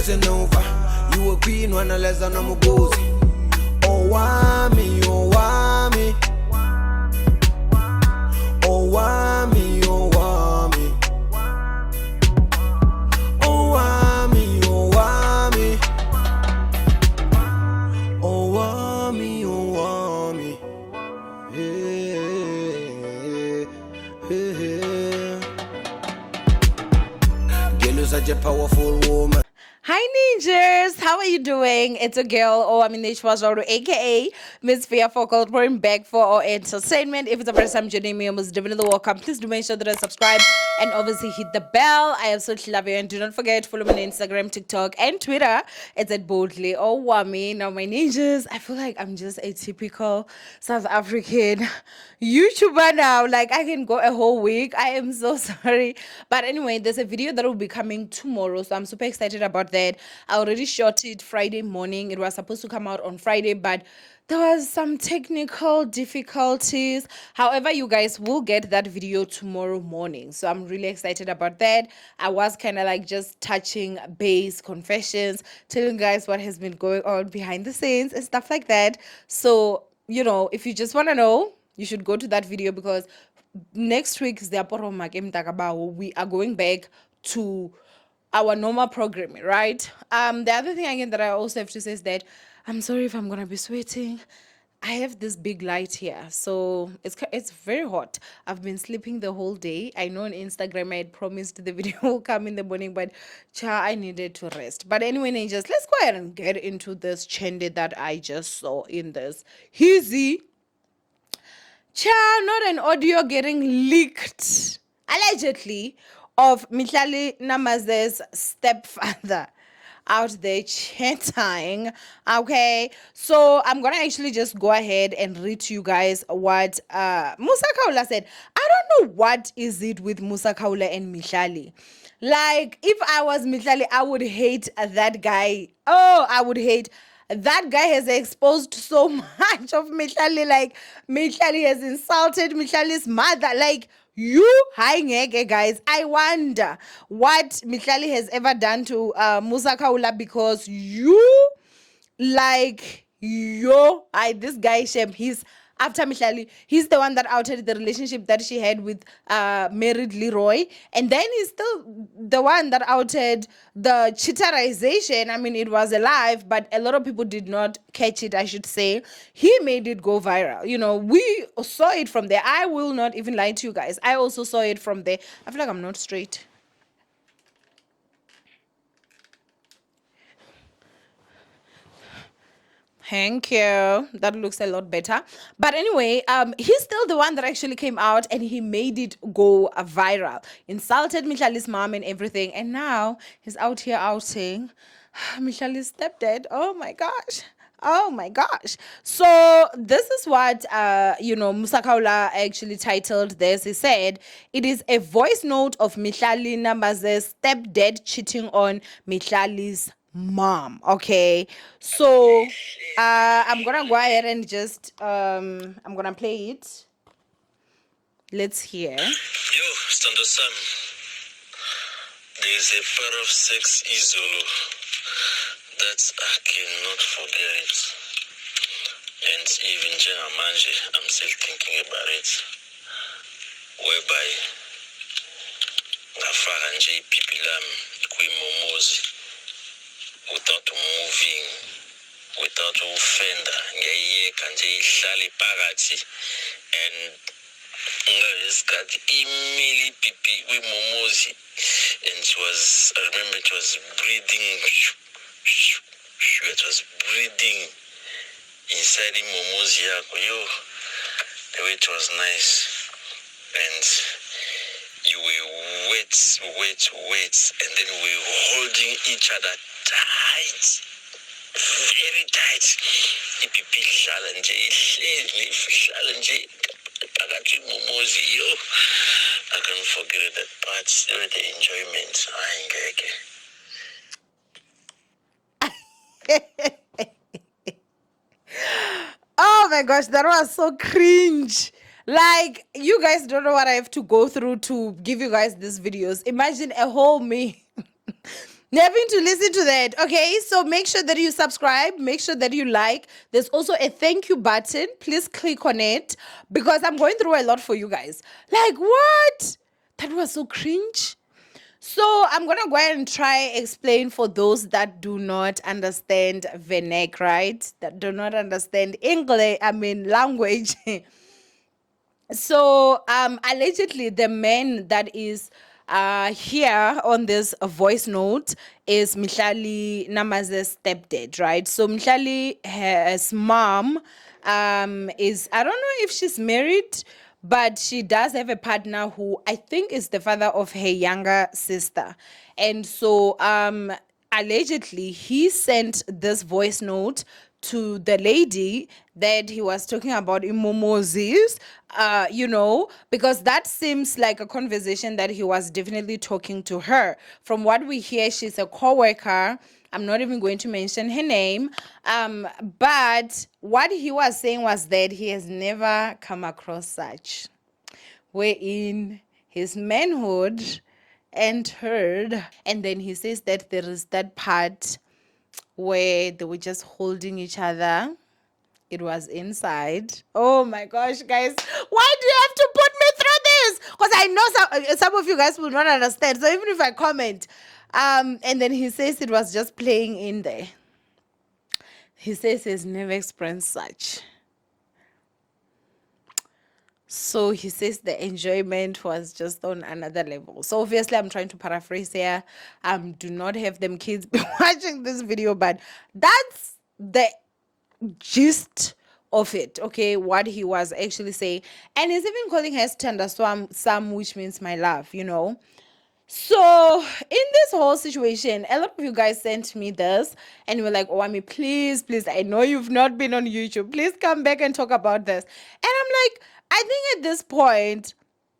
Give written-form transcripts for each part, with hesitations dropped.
listen over. You a queen when I less than I'm a gozy. Owamie, Owamie. Owamie, Owamie. Owamie, Owamie. Owamie, Owamie. Girl, you're such a powerful woman. Hi ninjas, how are you doing? It's a girl, Owamie aka Miss Fear Focal, bring back for our entertainment. If it's the first time joining me, you're most definitely welcome. Please do make sure that I subscribe and obviously hit the bell. I absolutely love you, and do not forget to follow me on Instagram, TikTok, and Twitter. It's at boldly Owamie. Now, my ninjas, I feel like I'm just a typical South African YouTuber now. Like I can go a whole week. I am so sorry, but anyway, there's a video that will be coming tomorrow, so I'm super excited about that. I already shot it Friday morning. It was supposed to come out on Friday, but there was some technical difficulties. However, you guys will get that video tomorrow morning, so I'm really excited about that. I was kind of like just touching base, confessions, telling you guys what has been going on behind the scenes and stuff like that. So, you know, if you just want to know, you should go to that video, because next week is the we are going back to our normal programming, right? The other thing again that I also have to say is that I'm sorry if I'm gonna be sweating. I have this big light here, so it's very hot. I've been sleeping the whole day. I know on Instagram I had promised the video will come in the morning, but I needed to rest. But anyway, ninjas, let's go ahead and get into this chandy that I just saw in this hizzy. Not an audio getting leaked, allegedly, of Mihlali Namaze's stepfather out there chatting. Okay, so I'm gonna actually just go ahead and read to you guys what Musa Kaula said. I don't know what is it with Musa Kaula and Mihlali. Like, if I was Mihlali, I would hate that guy. Oh, I would hate. That guy has exposed so much of Mihlali. Like, Mihlali has insulted Mihlali's mother. Like, you, hi ngeke, guys. I wonder what Mihlali has ever done to Musa Kaula, because you, like, this guy, Shem, he's after Mihlali. He's the one that outed the relationship that she had with married Leroy, and then he's still the one that outed the chitterization. I mean, it was alive, but a lot of people did not catch it, I should say. He made it go viral. You know, we saw it from there. I will not even lie to you guys. I also saw it from there. I feel like I'm not straight. Thank you. That looks a lot better. But anyway, he's still the one that actually came out and he made it go viral. Insulted Mihlali's mom and everything. And now he's out here outing Mihlali's stepdad. Oh my gosh. Oh my gosh. So this is what Musa Kaula actually titled this. He said, it is a voice note of Mihlali Namaze's stepdad cheating on Mihlali's mom. Okay, so I'm gonna go ahead and just I'm gonna play it. Let's hear. Yo, Stando Sam, there's a pair of sex Izolo that I cannot forget, and even Manje, I'm still thinking about it, whereby ngafaka nje ipipi lami kwi-momozi without moving, without offender, ngiyayiyeka nje ihlale phakathi, and ngaleskhathi imile ipipi kwi-momozi, and I remember it was breathing, it was breathing inside imomozi yakho. Yo, the way it was nice, and you were wet, and then we were holding each other tight, very tight. Ipipi ihlala nje ihleli, ihlala nje phakathi imomozi. Yo, I can't forget that part. The enjoyment, ngeke. Oh my gosh, that was so cringe. Like, you guys don't know what I have to go through to give you guys these videos. Imagine a whole me Having to listen to that. Okay, so make sure that you subscribe, make sure that you like. There's also a thank you button. Please click on it because I'm going through a lot for you guys. Like, what? That was so cringe. So I'm gonna go ahead and try explain for those that do not understand vernac, right? That do not understand English, language. So allegedly the man that is here on this voice note is Mihlali Namaze's stepdad, right? So Mihlali, his mom, is, I don't know if she's married, but she does have a partner who I think is the father of her younger sister. And so allegedly he sent this voice note to the lady that he was talking about in Momozis, because that seems like a conversation that he was definitely talking to her. From what we hear, she's a co-worker. I'm not even going to mention her name. But what he was saying was that he has never come across such, wherein his manhood entered. And then he says that there is that part where they were just holding each other. It was inside. Oh my gosh, guys. Why do you have to put me through this? Because I know some of you guys will not understand. So even if I comment, and then he says it was just playing in there. He says he's never experienced such. So he says the enjoyment was just on another level. So obviously I'm trying to paraphrase here. Do not have them kids be watching this video, but that's the gist of it, okay, what he was actually saying. And he's even calling her Standa Sam, which means my love, So in this whole situation, a lot of you guys sent me this and you were like, Owamie, please, I know you've not been on YouTube. Please come back and talk about this. And I'm like, I think at this point,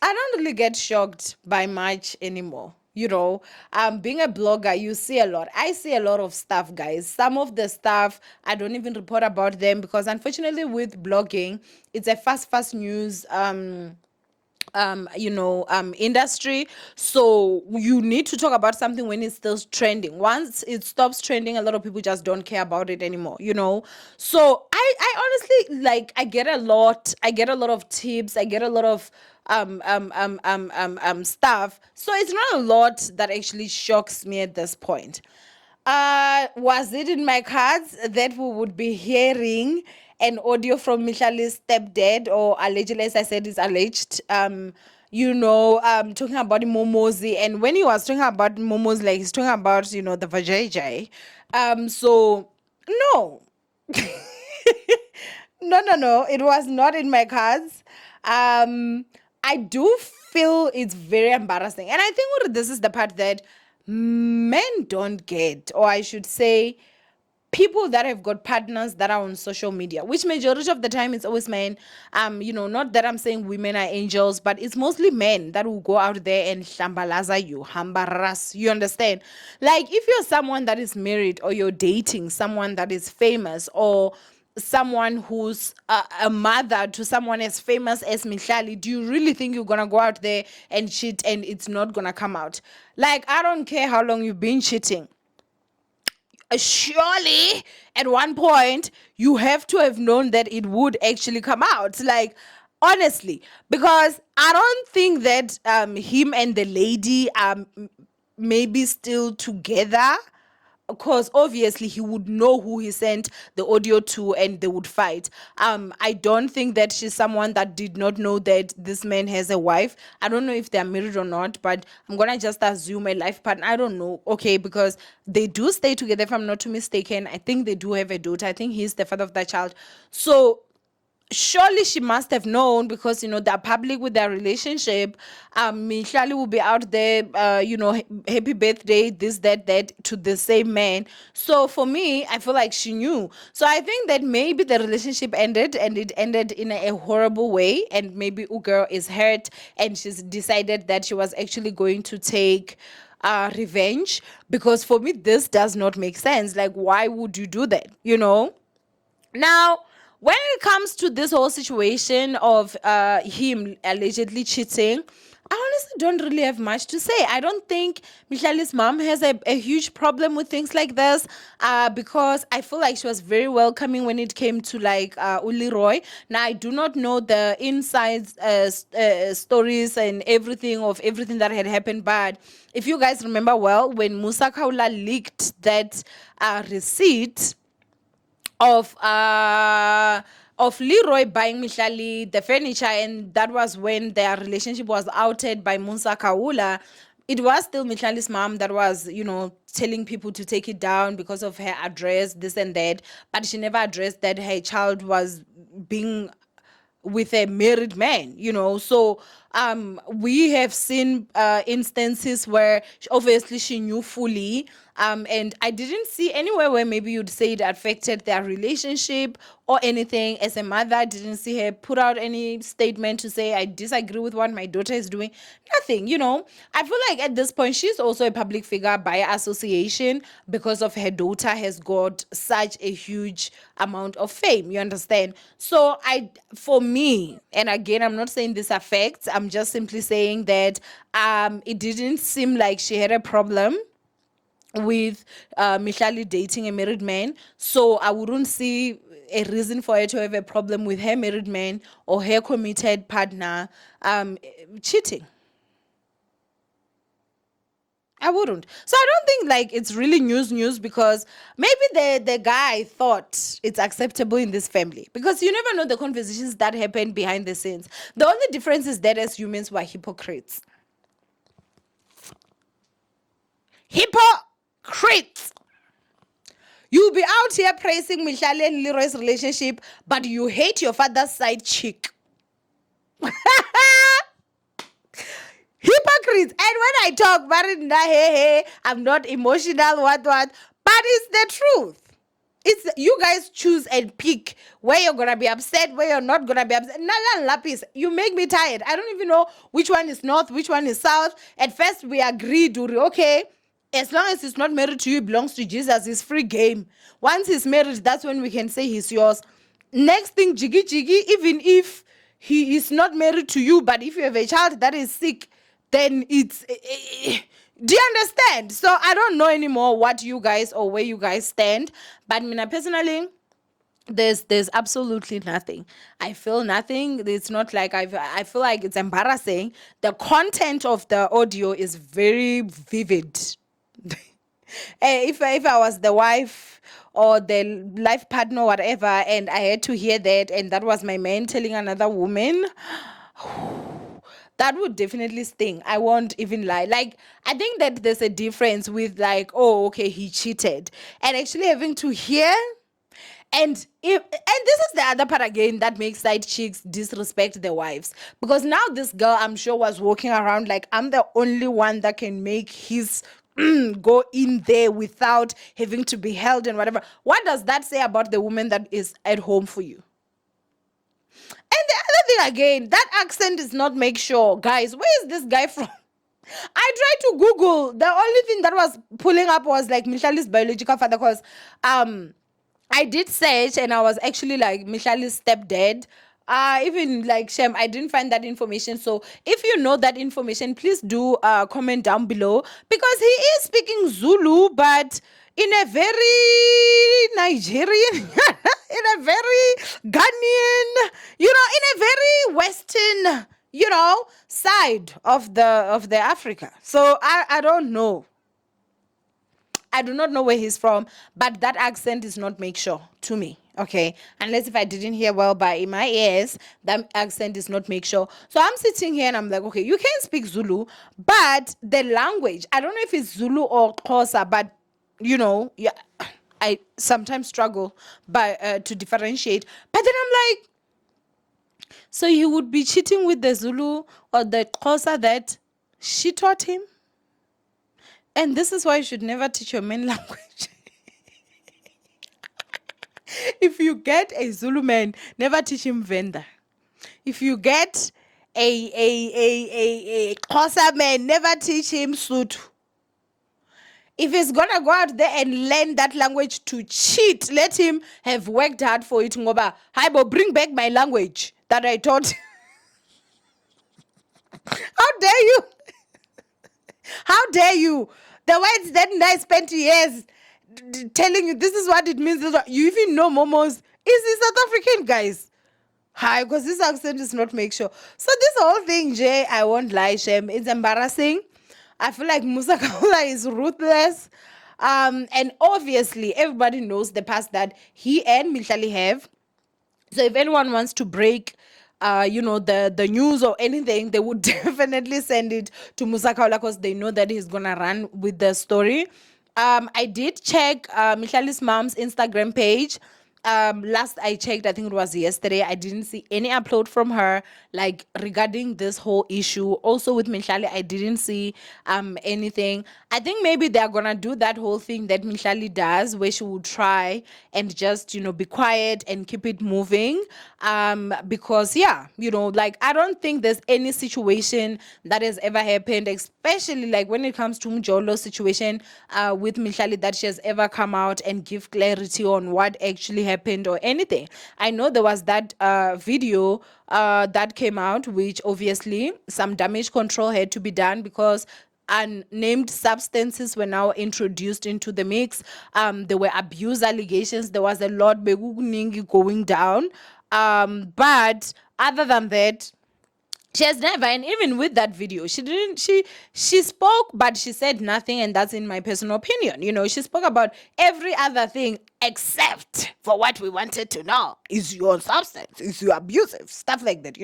I don't really get shocked by much anymore. Being a blogger, you see a lot. I see a lot of stuff, guys. Some of the stuff, I don't even report about them because unfortunately with blogging, it's a fast news industry. So you need to talk about something when it's still trending. Once it stops trending, a lot of people just don't care about it anymore, So I honestly, I get a lot of tips, I get a lot of stuff. So it's not a lot that actually shocks me at this point. Was it in my cards that we would be hearing an audio from Mihlali's stepdad, or allegedly, as I said, is alleged, talking about Momozi. And when he was talking about Momozi, he's talking about, the vajayjay. So, no. No, it was not in my cards. I do feel it's very embarrassing. And I think this is the part that men don't get, or I should say, people that have got partners that are on social media, which majority of the time it's always men. Not that I'm saying women are angels, but it's mostly men that will go out there and shambalaza you, hambaras. You understand? Like if you're someone that is married, or you're dating someone that is famous, or someone who's a mother to someone as famous as Mihlali, do you really think you're gonna go out there and cheat and it's not gonna come out? Like, I don't care how long you've been cheating. Surely at one point you have to have known that it would actually come out, like, honestly, because I don't think that him and the lady are maybe still together. Of course, obviously, he would know who he sent the audio to and they would fight. I don't think that she's someone that did not know that this man has a wife. I don't know if they're married or not, but I'm going to just assume a life partner. I don't know, okay, because they do stay together, if I'm not mistaken. I think they do have a daughter. I think he's the father of that child. So surely she must have known, because they're public with their relationship. Mihlali will be out there, happy birthday, this, that to the same man. So for me, I feel like she knew. So I think that maybe the relationship ended, and it ended in a horrible way, and maybe Ugirl is hurt and she's decided that she was actually going to take revenge. Because for me, this does not make sense. Like, why would you do that? Now, when it comes to this whole situation of him allegedly cheating, I honestly don't really have much to say. I don't think Mihlali's mom has a huge problem with things like this, because I feel like she was very welcoming when it came to like Uli Roy. Now, I do not know the inside stories and everything that had happened, but if you guys remember well, when Musa Kaula leaked that receipt of Leroy buying Mihlali the furniture, and that was when their relationship was outed by Musa Kaula. It was still Mihlali's mom that was, telling people to take it down because of her address, this and that. But she never addressed that her child was being with a married man, So we have seen instances where obviously she knew fully, and I didn't see anywhere where maybe you'd say it affected their relationship or anything. As a mother, I didn't see her put out any statement to say I disagree with what my daughter is doing. Nothing, I feel like at this point she's also a public figure by association because of her daughter has got such a huge amount of fame, you understand? So for me, and again, I'm not saying this affects, I'm just simply saying that it didn't seem like she had a problem with Mihlali dating a married man. So I wouldn't see a reason for her to have a problem with her married man or her committed partner cheating. I wouldn't. So I don't think like it's really news because maybe the guy thought it's acceptable in this family, because you never know the conversations that happen behind the scenes. The only difference is that as humans we're hypocrites. Hypocrites. You'll be out here praising Mihlali and Leroy's relationship, but you hate your father's side chick. Hypocrites. And when I talk, Marinda, hey, I'm not emotional, what, but it's the truth. It's you guys choose and pick where you're gonna be upset, where you're not gonna be upset. Nala lapis, you make me tired. I don't even know which one is north, which one is south. At first we agreed, okay, as long as he's not married to you, it belongs to Jesus. It's free game. Once he's married, that's when we can say he's yours. Next thing, jiggy, even if he is not married to you, but if you have a child that is sick, then it's do you understand? So I don't know anymore what you guys or where you guys stand, but Mina personally, there's absolutely nothing. I feel nothing. It's not like I feel like it's embarrassing. The content of the audio is very vivid. If I was the wife or the life partner, whatever, and I had to hear that, and that was my man telling another woman, that would definitely sting. I won't even lie. Like, I think that there's a difference with like, oh, okay, he cheated, and actually having to hear. And this is the other part again that makes side chicks disrespect their wives, because now this girl, I'm sure, was walking around like, I'm the only one that can make his go in there without having to be held and whatever. What does that say about the woman that is at home for you? And the other thing again, that accent is not make sure. Guys, where is this guy from? I tried to Google. The only thing that was pulling up was like Mihlali's biological father, because I did search and I was actually like Mihlali's stepdad. Even like Shem, I didn't find that information. So if you know that information, please do comment down below, because he is speaking Zulu, but in a very Nigerian, in a very Ghanaian, in a very Western, side of the Africa. So I don't know. I do not know where he's from, but that accent is not make sure to me, okay? Unless if I didn't hear well by my ears, that accent is not make sure. So I'm sitting here and I'm like, okay, you can speak Zulu, but the language, I don't know if it's Zulu or Xhosa, but yeah, I sometimes struggle to differentiate. But then I'm like, so he would be cheating with the Zulu or the Xhosa that she taught him? And this is why you should never teach your main language. If you get a Zulu man, never teach him Venda. If you get a Xhosa man, never teach him Sotho. If he's gonna go out there and learn that language to cheat, let him have worked hard for it. Ngoba, Haibo, bring back my language that I taught. How dare you? How dare you? The words that I spent years telling you this is what it means. You even know Momos is he South African, guys? Hi, because this accent does not make sure. So this whole thing, Jay, I won't lie, Shem, it's embarrassing. I feel like Musa Kaula is ruthless. And obviously everybody knows the past that he and Mihlali have. So if anyone wants to break the news or anything, they would definitely send it to Musa Kaula because they know that he's gonna run with the story. I did check Mihlali's mom's Instagram page. Last I checked, I think it was yesterday, I didn't see any upload from her like regarding this whole issue. Also with Mihlali, I didn't see anything. I think maybe they're gonna do that whole thing that Mihlali does where she will try and just be quiet and keep it moving, because like I don't think there's any situation that has ever happened, especially like when it comes to Mjolo's situation with Mihlali, that she has ever come out and give clarity on what actually happened or anything. I know there was that video that came out, which obviously some damage control had to be done because unnamed substances were now introduced into the mix. There were abuse allegations. There was a lot going down. But other than that, she has never, and even with that video, she spoke, but she said nothing, and that's in my personal opinion. She spoke about every other thing except for what we wanted to know. Is you on substance? Is you abusive? Stuff like that.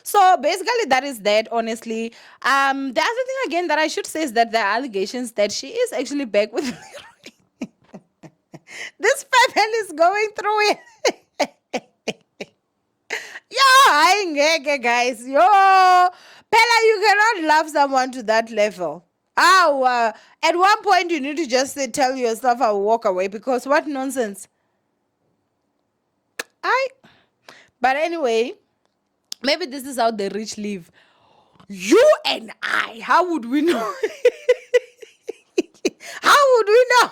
So basically that is that, honestly. The other thing again that I should say is that there are allegations that she is actually back with this family is going through it. Yo, I ain't guys. Yo, Pella, you cannot love someone to that level. At one point you need to just tell yourself I will walk away, because what nonsense. But anyway, maybe this is how the rich live. You and I, how would we know? How would we know?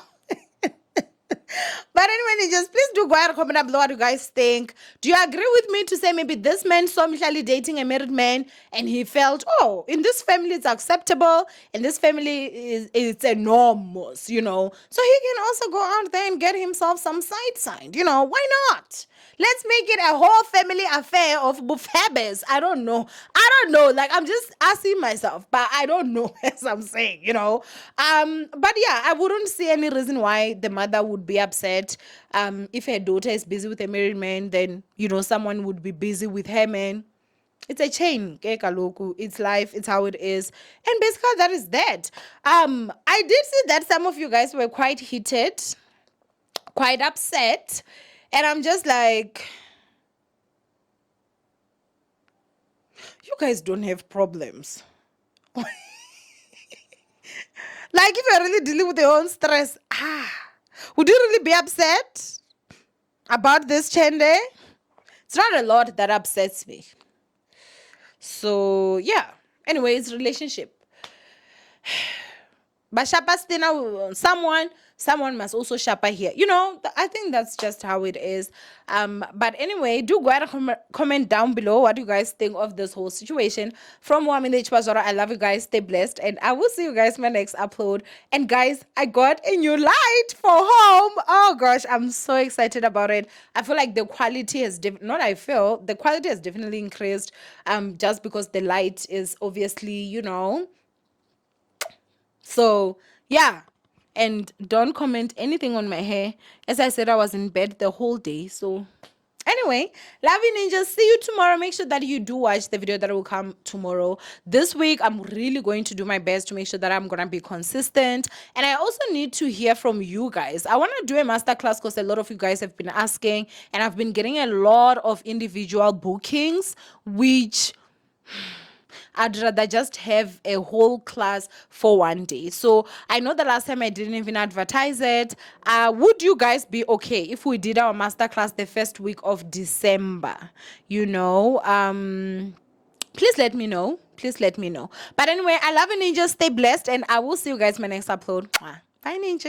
But anyway, just please do go ahead and comment down below what you guys think. Do you agree with me to say maybe this man saw Mihlali dating a married man and he felt, oh, in this family it's acceptable, in this family it's enormous, So he can also go out there and get himself some side signed, why not? Let's make it a whole family affair of buffabes. I don't know. Like, I'm just asking myself, but I don't know, as I'm saying, But yeah, I wouldn't see any reason why the mother would be upset. If her daughter is busy with a married man, then, someone would be busy with her man. It's a chain, it's life, it's how it is. And basically that is that. I did see that some of you guys were quite heated, quite upset. And I'm just like, you guys don't have problems. Like, if you're really dealing with your own stress, would you really be upset about this, Chende? It's not a lot that upsets me. So, yeah. Anyways, relationship. But someone must also shopper here. I think that's just how it is. But anyway, do go ahead and comment down below what you guys think of this whole situation. From Owamie, I love you guys. Stay blessed. And I will see you guys in my next upload. And guys, I got a new light for home. Oh gosh, I'm so excited about it. I feel like the quality has the quality has definitely increased. Just because the light is obviously, So, yeah. And don't comment anything on my hair. As I said, I was in bed the whole day. So, anyway, love you, ninjas. See you tomorrow. Make sure that you do watch the video that will come tomorrow. This week, I'm really going to do my best to make sure that I'm going to be consistent. And I also need to hear from you guys. I want to do a masterclass because a lot of you guys have been asking. And I've been getting a lot of individual bookings, which I'd rather just have a whole class for one day. So I know the last time I didn't even advertise it. Would you guys be okay if we did our masterclass the first week of December? Please let me know. But anyway, I love you, ninjas. Stay blessed, and I will see you guys in my next upload. Bye, ninjas.